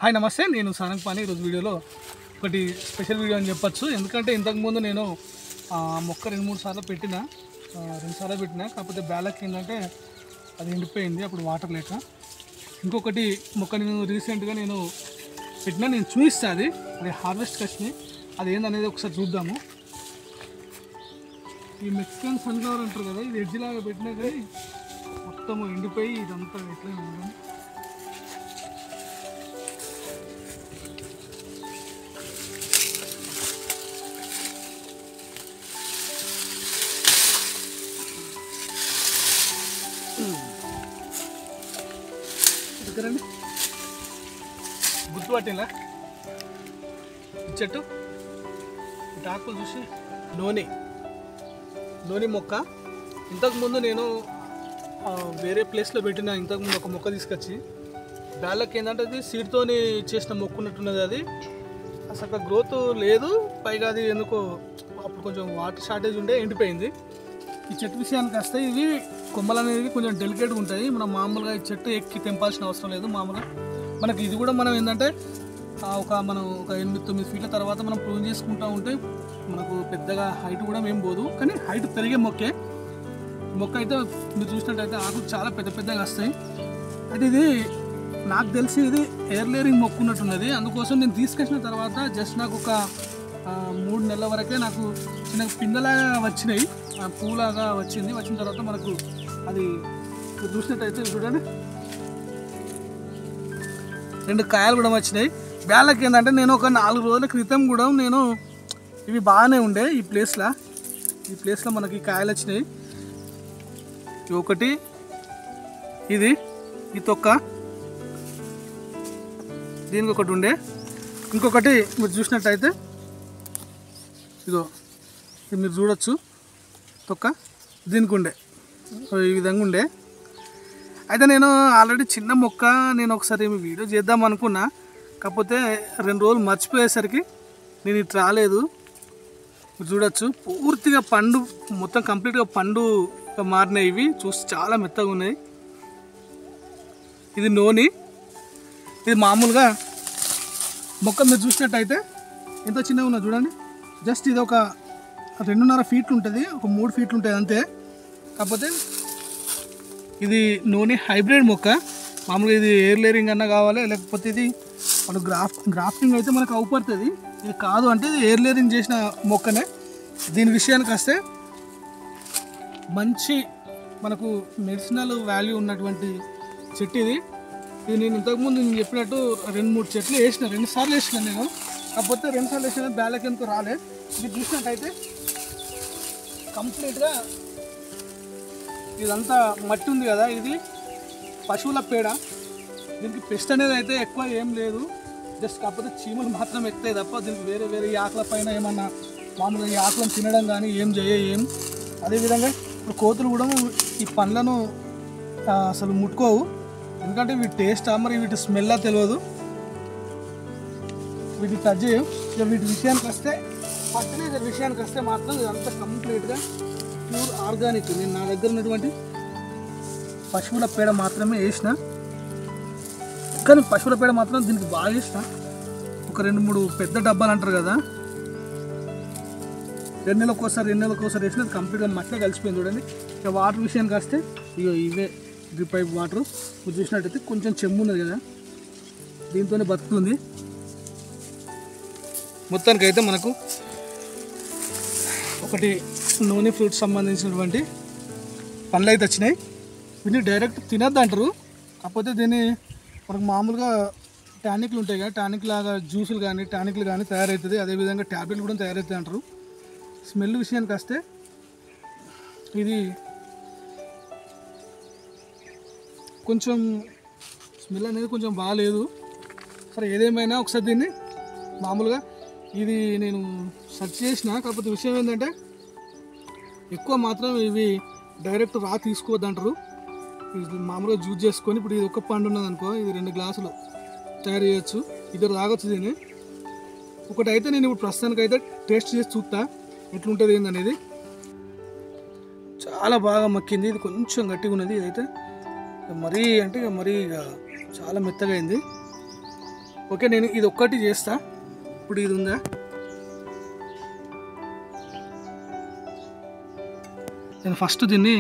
Hi నమస్తే, నేను సారంగపాణి. ఈరోజు వీడియోలో ఒకటి స్పెషల్ వీడియో అని చెప్పచ్చు. ఎందుకంటే ఇంతకుముందు నేను మొక్క 2-3 సార్లు పెట్టిన, 2 సార్లు పెట్టిన. కాకపోతే బ్యాలక్ ఏంటంటే అది ఎండిపోయింది అప్పుడు వాటర్ లేక. ఇంకొకటి మొక్క నేను రీసెంట్గా నేను పెట్టినా, నేను చూపిస్తాను. అది హార్వెస్ట్ వచ్చినాయి, అది ఏందనేది ఒకసారి చూద్దాము. ఈ మెక్సికన్ సన్ఫ్లవర్ అంటారు కదా, ఇది ఎడ్జ్ లాగా పెట్టినా కానీ మొత్తం ఎండిపోయి ఇదంతా ఎట్లా ఉండడం. దగ్గరండి గుర్తుపట్టిలా చెట్టు ఆకులు చూసి నూనె మొక్క. ఇంతకుముందు నేను వేరే ప్లేస్లో పెట్టిన, ఇంతకుముందు ఒక మొక్క తీసుకొచ్చి బ్యాలక్ ఏంటంటే అది సీడ్తోని చేసిన మొక్క ఉన్నట్టున్నది. అది అసలు గ్రోత్ లేదు, పైగా అది ఎందుకో అప్పుడు కొంచెం వాటర్ షార్టేజ్ ఉండే ఎండిపోయింది. ఈ చెట్టు విషయానికి వస్తే ఇవి కొమ్మలు అనేవి కొంచెం డెలికేట్గా ఉంటాయి. మనం మామూలుగా ఈ చెట్టు ఎక్కి తెంపాల్సిన అవసరం లేదు. మామూలుగా మనకి ఇది కూడా మనం ఏంటంటే మనం ఒక 8-9 ఫీట్ల తర్వాత మనం ప్రూవ్ చేసుకుంటూ ఉంటే మనకు పెద్దగా హైట్ కూడా ఏం పోదు, కానీ హైట్ పెరిగే మొక్క అయితే మీరు చూసినట్టయితే ఆకులు చాలా పెద్ద పెద్దగా వస్తాయి. అయితే ఇది నాకు తెలిసి ఇది ఎయిర్ లేయరింగ్ మొక్క ఉన్నట్టున్నది. అందుకోసం నేను తీసుకొచ్చిన తర్వాత జస్ట్ నాకు ఒక 3 నెలల వరకే నాకు చిన్న పిందలాగా వచ్చినాయి, పూలాగా వచ్చింది. వచ్చిన తర్వాత మనకు అది చూసినట్టయితే చూడండి 2 కాయలు కూడా వచ్చినాయి. బ్యాలక్ ఏంటంటే నేను ఒక 4 రోజుల క్రితం కూడా నేను ఇవి బాగానే ఉండే ఈ ప్లేస్లో మనకి కాయలు వచ్చినాయి. ఒకటి ఇది ఈ తొక్క, దీనికి ఒకటి ఉండే, ఇంకొకటి మీరు చూసినట్టయితే ఇదో ఇది మీరు చూడొచ్చు తొక్క, దీనికి ఉండే ఈ విధంగా ఉండే. అయితే నేను ఆల్రెడీ చిన్న మొక్క నేను ఒకసారి వీడియో చేద్దాం అనుకున్నా, కాకపోతే 2 రోజులు మర్చిపోయేసరికి నేను ఇటు రాలేదు. మీరు చూడొచ్చు పూర్తిగా పండు మొత్తం కంప్లీట్గా పండు మారినాయి. ఇవి చూసి చాలా మెత్తగా ఉన్నాయి. ఇది ఇది మామూలుగా మొక్క మీరు చూసినట్టయితే ఎంత చిన్నగా ఉన్నది చూడండి. జస్ట్ ఇది ఒక 2.5 ఫీట్లు ఉంటుంది, ఒక 3 ఫీట్లు ఉంటుంది అంతే. కాకపోతే ఇది హైబ్రిడ్ మొక్క. మామూలుగా ఇది ఎయిర్ లేయరింగ్ అన్నా కావాలి, లేకపోతే ఇది మన గ్రాఫ్టింగ్ అయితే మనకు అవుపడుతుంది. ఇది కాదు అంటే ఇది ఎయిర్ లేయరింగ్ చేసిన మొక్కనే. దీని విషయానికి వస్తే మంచి మనకు మెడిసినల్ వాల్యూ ఉన్నటువంటి చెట్టు ఇది. నేను ఇంతకుముందు నేను చెప్పినట్టు 2-3 చెట్లు వేసిన, 2 సార్లు వేసిన నేను. కాకపోతే 2 సార్లు వేసిన బ్యాలక్ ఎందుకు రాలే. ఇది చూసినట్టయితే కంప్లీట్గా ఇదంతా మట్టి ఉంది కదా, ఇది పశువుల పేడ. దీనికి పెస్ట్ అనేది అయితే ఎక్కువ ఏం లేదు, జస్ట్ కాకపోతే చీమలు మాత్రం ఎక్కుతాయి తప్ప దీనికి వేరే ఈ ఆకుల పైన ఏమన్నా మామూలుగా ఈ ఆకులను తినడం కానీ ఏం. అదేవిధంగా ఇప్పుడు కోతులు కూడా ఈ పండ్లను అసలు ముట్టుకోవు, ఎందుకంటే వీటి టేస్టా మరి వీటి స్మెల్లా తెలియదు, వీటిని టచ్ చేయవు. ఇక వీటి విషయానికి వస్తే ఫర్టిలైజర్ విషయానికి వస్తే మాత్రం ఇదంతా కంప్లీట్గా ప్యూర్ ఆర్గానిక్. నేను నా దగ్గర ఉన్నటువంటి పశువుల పేడ మాత్రమే వేసిన, కానీ పశువుల పేడ మాత్రం దీనికి బాగా వేసిన. ఒక 2-3 పెద్ద డబ్బాలు అంటారు కదా, 2 నెలలకోసారి వేసినది కంప్లీట్గా మట్టిలో కలిసిపోయింది చూడండి. ఇక వాటర్ విషయానికి వస్తే ఇవే డ్రిప్ పైప్ వాటర్. మీరు చూసినట్టయితే కొంచెం చెమ్ము ఉన్నది కదా, దీంతోనే బతుకుతుంది. మొత్తానికైతే మనకు ఒకటి నూనె ఫ్రూట్స్ సంబంధించినటువంటి పండ్లు అయితే వచ్చినాయి. వీటిని డైరెక్ట్ తినద్దు అంటారు, కాకపోతే దీన్ని మనకు మామూలుగా టానిక్లు ఉంటాయి కదా, టానిక్ లాగా జ్యూసులు కానీ టానిక్లు కానీ తయారవుతుంది. అదేవిధంగా ట్యాబ్లెట్లు కూడా తయారవుతాయి అంటారు. స్మెల్ విషయానికి వస్తే ఇది కొంచెం స్మెల్ అనేది కొంచెం బాగాలేదు. సరే ఏదేమైనా ఒకసారి దీన్ని మామూలుగా ఇది నేను సెర్చ్ చేసిన, కాకపోతే విషయం ఏంటంటే ఎక్కువ మాత్రం ఇవి డైరెక్ట్ తీసుకోవద్దంటారు. ఇది మామూలుగా జ్యూస్ చేసుకొని, ఇప్పుడు ఇది ఒక పండు ఉన్నది అనుకో, ఇది 2 గ్లాసులు తయారు చేయొచ్చు, ఇద్దరు తాగొచ్చు దీన్ని. ఒకటైతే నేను ఇప్పుడు ప్రస్తుతానికి అయితే టేస్ట్ చేసి చూస్తా ఎట్లుంటుంది ఏందనేది. చాలా బాగా మక్కింది, ఇది కొంచెం గట్టిగా ఉన్నది. ఇదైతే మరీ అంటే మరీ చాలా మెత్తగా అయింది. ఓకే, నేను ఇది ఒక్కటి చేస్తా. ఇప్పుడు ఇది ఉందా, నేను ఫస్ట్ దీన్ని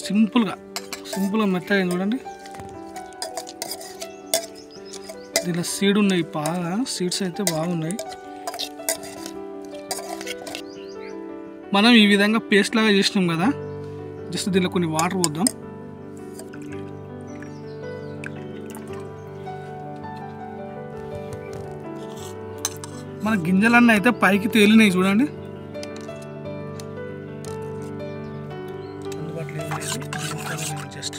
సింపుల్గా మెత్తగా చూడండి. దీనిలో సీడ్ ఉన్నాయి, బాగా సీడ్స్ అయితే బాగున్నాయి. మనం ఈ విధంగా పేస్ట్ లాగా చేసినాం కదా, జస్ట్ దీనిలో కొన్ని వాటర్ పోద్దాం. మన గింజలన్నీ అయితే పైకి తేలినాయి చూడండి. అందుబాటులో ఏం లేదు, జస్ట్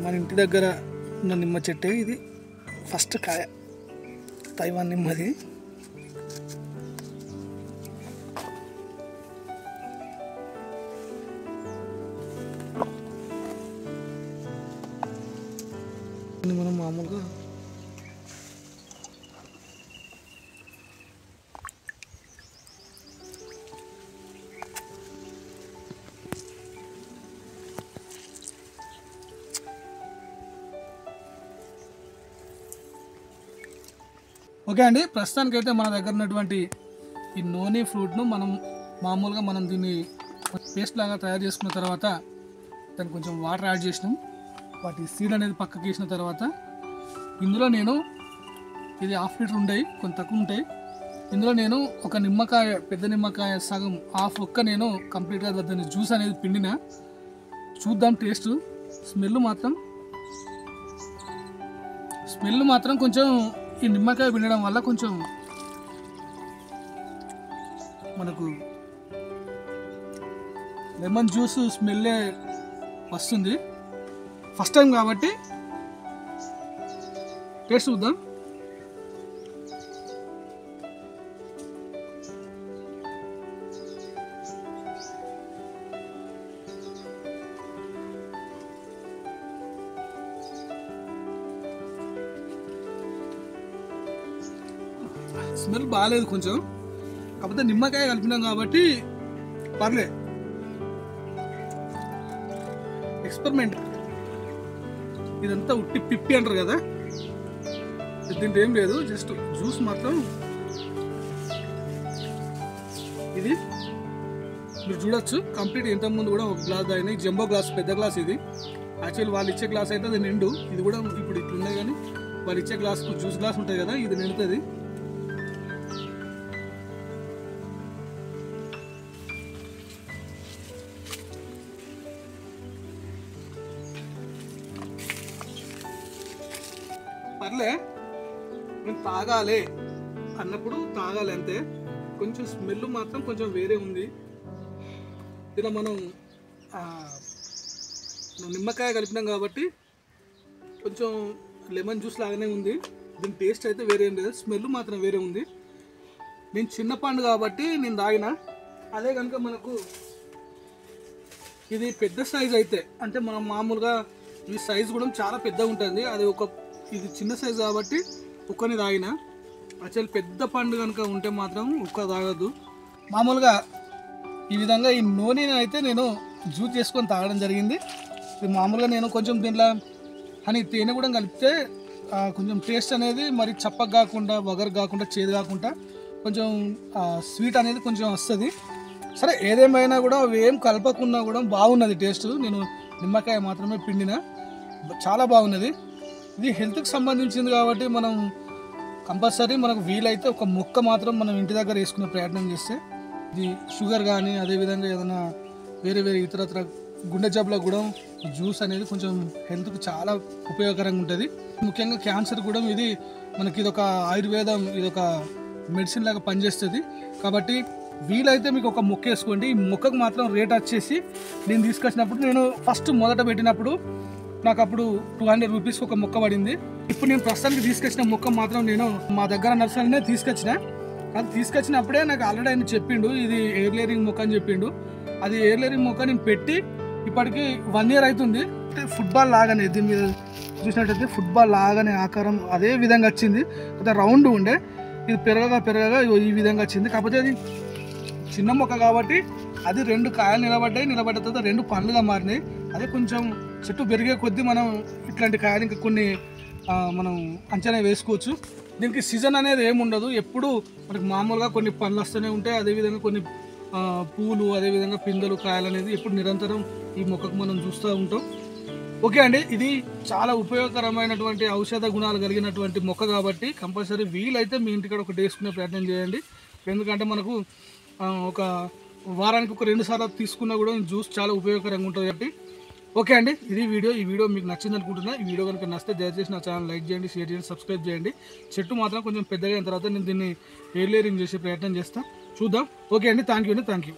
మన ఇంటి దగ్గర ఉన్న నిమ్మ చెట్టే ఇది. ఫస్ట్ కాయ తైవాన్ నిమ్మది. మనం మామూలుగా ఓకే అండి, ప్రస్తుతానికైతే మన దగ్గర ఉన్నటువంటి ఈ నోని ఫ్రూట్ను మనం దీన్ని పేస్ట్ లాగా తయారు చేసుకున్న తర్వాత దానికి కొంచెం వాటర్ యాడ్ చేసినాం. వాటి సీడ్ అనేది పక్కకి వేసిన తర్వాత ఇందులో నేను ఇది 1/2 లీటర్ ఉంటాయి, కొంత తక్కువ ఉంటాయి. ఇందులో నేను ఒక నిమ్మకాయ, పెద్ద నిమ్మకాయ సగం ఒక్క నేను కంప్లీట్గా దాన్ని జ్యూస్ అనేది పిండిన. చూద్దాం టేస్ట్. స్మెల్ మాత్రం కొంచెం ఈ నిమ్మకాయ పిండడం వల్ల కొంచెం మనకు లెమన్ జ్యూస్ స్మెల్లే వస్తుంది. ఫస్ట్ టైం కాబట్టి టేస్ట్ చూద్దాం. స్మెల్ బాగాలేదు కొంచెం, కాకపోతే నిమ్మకాయ కలిపినాం కాబట్టి పర్లే. ఎక్స్పెరిమెంట్. ఇదంతా ఉట్టి పిప్పి అంటారు కదా, దీంట్లో ఏం లేదు, జస్ట్ జ్యూస్ మాత్రం. ఇది మీరు చూడొచ్చు కంప్లీట్. ఇంతకుముందు కూడా ఒక గ్లాస్ తాగినాయి, జంబో గ్లాస్, పెద్ద గ్లాస్ ఇది. యాక్చువల్లీ వాళ్ళు ఇచ్చే గ్లాస్ అయితే అది నిండు. ఇది కూడా ఇప్పుడు ఇట్లున్నాయి, కానీ వాళ్ళు ఇచ్చే గ్లాస్కు జ్యూస్ గ్లాస్ ఉంటుంది కదా, ఇది నిండుతుంది. పర్లే, నేను తాగాలి అన్నప్పుడు తాగాలి అంతే. కొంచెం స్మెల్ మాత్రం కొంచెం వేరే ఉంది. ఇలా మనం నిమ్మకాయ కలిపినాం కాబట్టి కొంచెం లెమన్ జ్యూస్ లాగానే ఉంది. దీని టేస్ట్ అయితే వేరే ఏం లేదు, స్మెల్ మాత్రం వేరే ఉంది. నేను చిన్న పండు కాబట్టి నేను తాగిన. అదే కనుక మనకు ఇది పెద్ద సైజ్ అయితే, అంటే మనం మామూలుగా ఈ సైజు కూడా చాలా పెద్దగా ఉంటుంది. అది ఇది చిన్న సైజు కాబట్టి ఒక్కని తాగిన. యాక్చువల్లీ పెద్ద పండు కనుక ఉంటే మాత్రం ఒక్క తాగద్దు. మామూలుగా ఈ విధంగా ఈ నూనెని అయితే నేను జ్యూస్ చేసుకొని తాగడం జరిగింది. ఇది మామూలుగా నేను కొంచెం దీంట్లో తేనె కూడా కలిపితే కొంచెం టేస్ట్ అనేది మరి చప్పగా కాకుండా, వగరు కాకుండా, చేదు కాకుండా కొంచెం స్వీట్ అనేది కొంచెం వస్తుంది. సరే, ఏదేమైనా కూడా ఏం కలపకుండా కూడా బాగున్నది టేస్ట్. నేను నిమ్మకాయ మాత్రమే పిండిన, చాలా బాగున్నది. ఇది హెల్త్కి సంబంధించింది కాబట్టి మనం కంపల్సరీ మనకు వీలైతే ఒక మొక్క మాత్రం మనం ఇంటి దగ్గర వేసుకునే ప్రయత్నం చేస్తే ఇది షుగర్ కానీ, అదేవిధంగా ఏదైనా వేరే ఇతరత్ర గుండె జబ్బులకు కూడా జ్యూస్ అనేది కొంచెం హెల్త్కి చాలా ఉపయోగకరంగా ఉంటుంది. ముఖ్యంగా క్యాన్సర్ కూడా ఇది ఒక ఆయుర్వేదం, ఇదొక మెడిసిన్ లాగా పనిచేస్తుంది. కాబట్టి వీలైతే మీకు ఒక మొక్క వేసుకోండి. ఈ మొక్కకు మాత్రం రేట్ వచ్చేసి నేను తీసుకొచ్చినప్పుడు, నేను ఫస్ట్ మొదట పెట్టినప్పుడు నాకు అప్పుడు 200 రూపీస్కి ఒక మొక్క పడింది. ఇప్పుడు నేను ప్రస్తుతానికి తీసుకొచ్చిన మొక్క మాత్రం నేను మా దగ్గర నర్సరీనే తీసుకొచ్చిన. అది తీసుకొచ్చినప్పుడే నాకు ఆల్రెడీ ఆయన చెప్పిండు ఇది ఎయిర్ లేయరింగ్ మొక్క అని చెప్పిండు. అది ఎయిర్ లేయరింగ్ మొక్క నేను పెట్టి ఇప్పటికి 1 year అవుతుంది. ఫుట్బాల్ లాగానే దీని మీద చూసినట్టయితే ఫుట్బాల్ లాగానే ఆకారం అదే విధంగా వచ్చింది. కొంత రౌండ్ ఉండే, ఇది పెరగగా ఈ విధంగా వచ్చింది. కాకపోతే అది చిన్న మొక్క కాబట్టి అది 2 కాయలు నిలబడ్డ తర్వాత 2 పండ్లుగా మారినాయి. అదే కొంచెం చెట్టు పెరిగే కొద్దీ మనం ఇట్లాంటి కాయలు ఇంకా కొన్ని మనం అంచనా వేసుకోవచ్చు. దీనికి సీజన్ అనేది ఏముండదు, ఎప్పుడు మనకి మామూలుగా కొన్ని పండ్లు వస్తూనే ఉంటాయి. అదేవిధంగా కొన్ని పూలు, అదేవిధంగా పిందెలు, కాయలు అనేది ఎప్పుడు నిరంతరం ఈ మొక్కకు మనం చూస్తూ ఉంటాం. ఓకే అండి, ఇది చాలా ఉపయోగకరమైనటువంటి ఔషధ గుణాలు కలిగినటువంటి మొక్క కాబట్టి కంపల్సరీ వీలైతే మీ ఇంటికాడ ఒకటి వేసుకునే ప్రయత్నం చేయండి. ఎందుకంటే మనకు ఒక వారానికి ఒక 2 సార్లు తీసుకున్నా కూడా జ్యూస్ చాలా ఉపయోగకరంగా ఉంటుంది కాబట్టి. ఓకే అండి, ఇది వీడియో. ఈ వీడియో మీకు నచ్చింది అనుకుంటున్నా. ఈ వీడియో కనుక నచ్చితే దయచేసి నా ఛానల్ లైక్ చేయండి, షేర్ చేయండి, సబ్స్క్రైబ్ చేయండి. చెట్టు మాత్రం కొంచెం పెద్దగా అయిన తర్వాత నేను దీన్ని ఎయిర్ లేయరింగ్ చేసే ప్రయత్నం చేస్తాను, చూద్దాం. ఓకే అండి, థ్యాంక్ యూ.